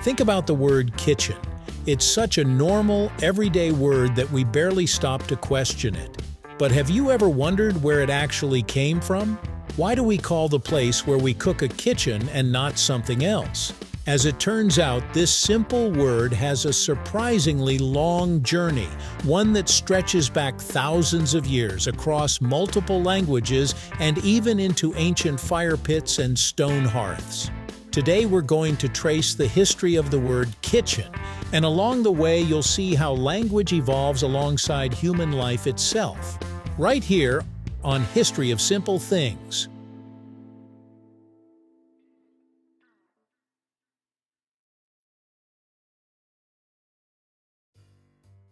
Think about the word kitchen. It's such a normal, everyday word that we barely stop to question it. But have you ever wondered where it actually came from? Why do we call the place where we cook a kitchen and not something else? As it turns out, this simple word has a surprisingly long journey, one that stretches back thousands of years across multiple languages and even into ancient fire pits and stone hearths. Today we're going to trace the history of the word kitchen, and along the way you'll see how language evolves alongside human life itself. Right here on History of Simple Things.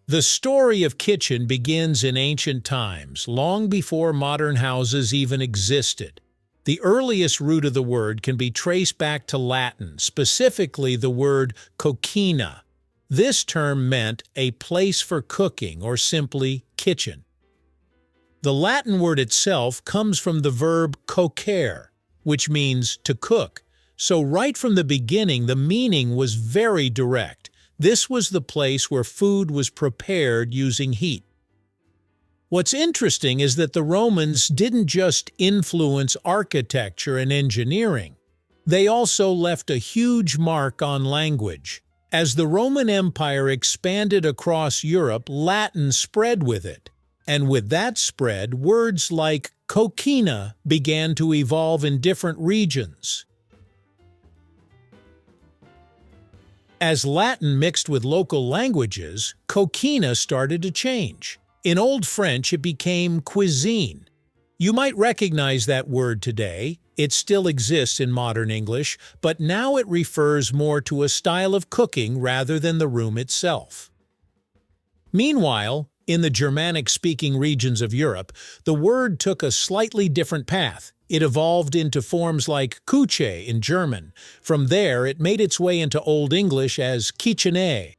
The story of kitchen begins in ancient times, long before modern houses even existed. The earliest root of the word can be traced back to Latin, specifically the word coquina. This term meant a place for cooking, or simply kitchen. The Latin word itself comes from the verb cocere, which means to cook. So right from the beginning, the meaning was very direct. This was the place where food was prepared using heat. What's interesting is that the Romans didn't just influence architecture and engineering. They also left a huge mark on language. As the Roman Empire expanded across Europe, Latin spread with it. And with that spread, words like coquina began to evolve in different regions. As Latin mixed with local languages, coquina started to change. In Old French, it became cuisine. You might recognize that word today. It still exists in modern English, but now it refers more to a style of cooking rather than the room itself. Meanwhile, in the Germanic-speaking regions of Europe, the word took a slightly different path. It evolved into forms like Küche in German. From there, it made its way into Old English as kitchenet.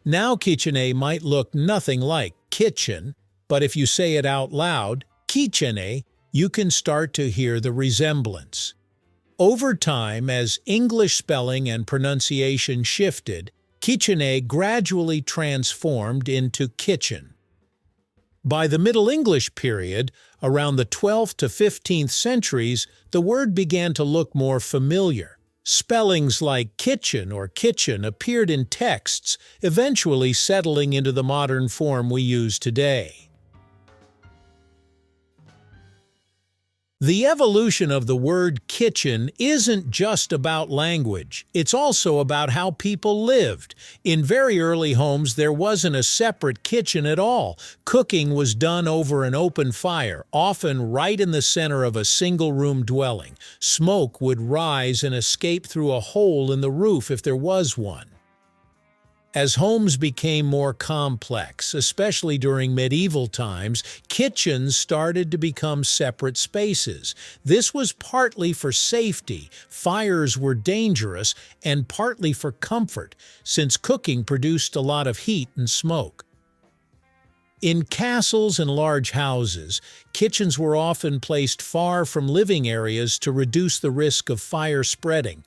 Now kitchenet might look nothing like kitchen, but if you say it out loud, kitchenet, you can start to hear the resemblance. Over time, as English spelling and pronunciation shifted, kitchenet gradually transformed into kitchen. By the Middle English period, around the 12th to 15th centuries, the word began to look more familiar. Spellings like kitchen or kitchen appeared in texts, eventually settling into the modern form we use today. The evolution of the word kitchen isn't just about language, it's also about how people lived. In very early homes, there wasn't a separate kitchen at all. Cooking was done over an open fire, often right in the center of a single-room dwelling. Smoke would rise and escape through a hole in the roof if there was one. As homes became more complex, especially during medieval times, kitchens started to become separate spaces. This was partly for safety, fires were dangerous, and partly for comfort, since cooking produced a lot of heat and smoke. In castles and large houses, kitchens were often placed far from living areas to reduce the risk of fire spreading.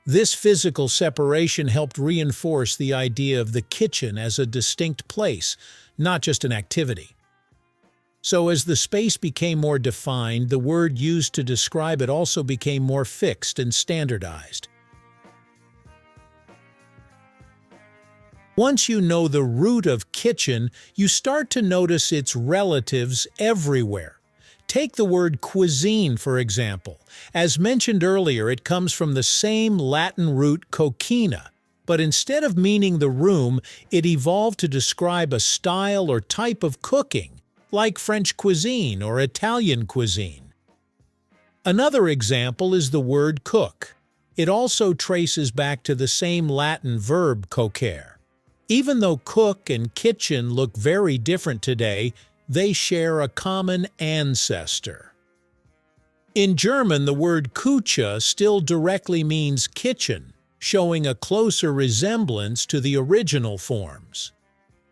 This physical separation helped reinforce the idea of the kitchen as a distinct place, not just an activity. So as the space became more defined, the word used to describe it also became more fixed and standardized. Once you know the root of kitchen, you start to notice its relatives everywhere. Take the word cuisine, for example. As mentioned earlier, it comes from the same Latin root coquina, but instead of meaning the room, it evolved to describe a style or type of cooking, like French cuisine or Italian cuisine. Another example is the word cook. It also traces back to the same Latin verb cocere. Even though cook and kitchen look very different today, they share a common ancestor. In German, the word Küche still directly means kitchen, showing a closer resemblance to the original forms.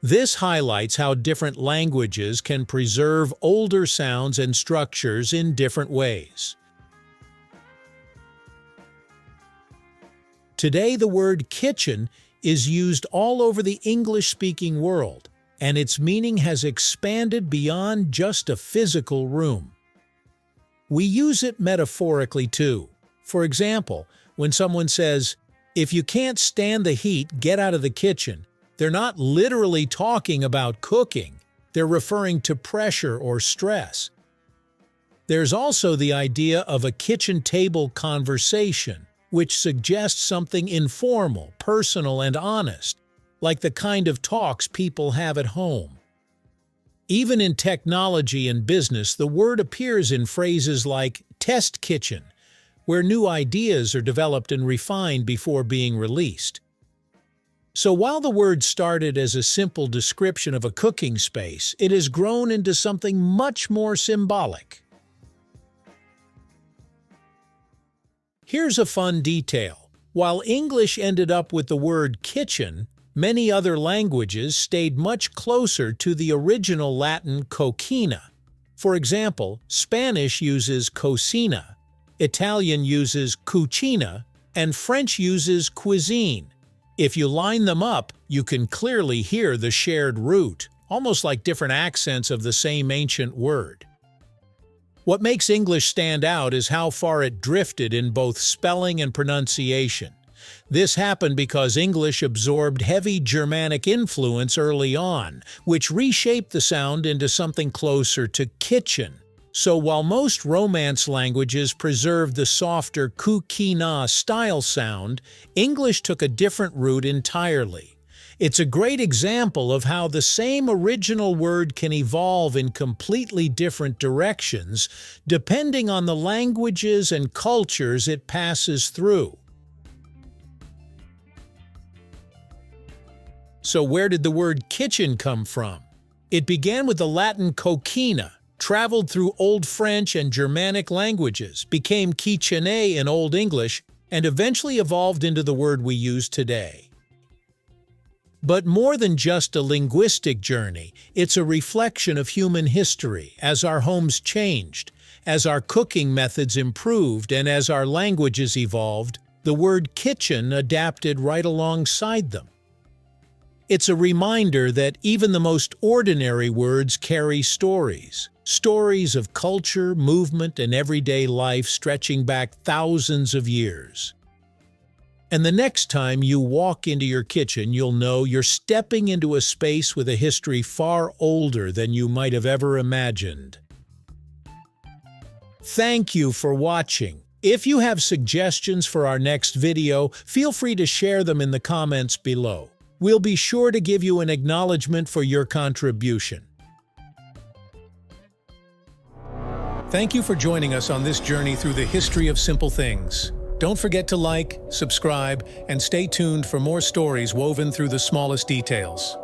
This highlights how different languages can preserve older sounds and structures in different ways. Today, the word kitchen is used all over the English-speaking world, and its meaning has expanded beyond just a physical room. We use it metaphorically too. For example, when someone says, "If you can't stand the heat, get out of the kitchen," they're not literally talking about cooking. They're referring to pressure or stress. There's also the idea of a kitchen table conversation, which suggests something informal, personal, and honest, like the kind of talks people have at home. Even in technology and business, the word appears in phrases like test kitchen, where new ideas are developed and refined before being released. So while the word started as a simple description of a cooking space, it has grown into something much more symbolic. Here's a fun detail. While English ended up with the word kitchen, many other languages stayed much closer to the original Latin coquina. For example, Spanish uses cocina, Italian uses cucina, and French uses cuisine. If you line them up, you can clearly hear the shared root, almost like different accents of the same ancient word. What makes English stand out is how far it drifted in both spelling and pronunciation. This happened because English absorbed heavy Germanic influence early on, which reshaped the sound into something closer to kitchen. So while most Romance languages preserved the softer kukina style sound, English took a different route entirely. It's a great example of how the same original word can evolve in completely different directions, depending on the languages and cultures it passes through. So where did the word kitchen come from? It began with the Latin coquina, traveled through Old French and Germanic languages, became kitchene in Old English, and eventually evolved into the word we use today. But more than just a linguistic journey, it's a reflection of human history as our homes changed, as our cooking methods improved, and as our languages evolved, the word kitchen adapted right alongside them. It's a reminder that even the most ordinary words carry stories. Stories of culture, movement, and everyday life stretching back thousands of years. And the next time you walk into your kitchen, you'll know you're stepping into a space with a history far older than you might have ever imagined. Thank you for watching. If you have suggestions for our next video, feel free to share them in the comments below. We'll be sure to give you an acknowledgement for your contribution. Thank you for joining us on this journey through the history of simple things. Don't forget to like, subscribe, and stay tuned for more stories woven through the smallest details.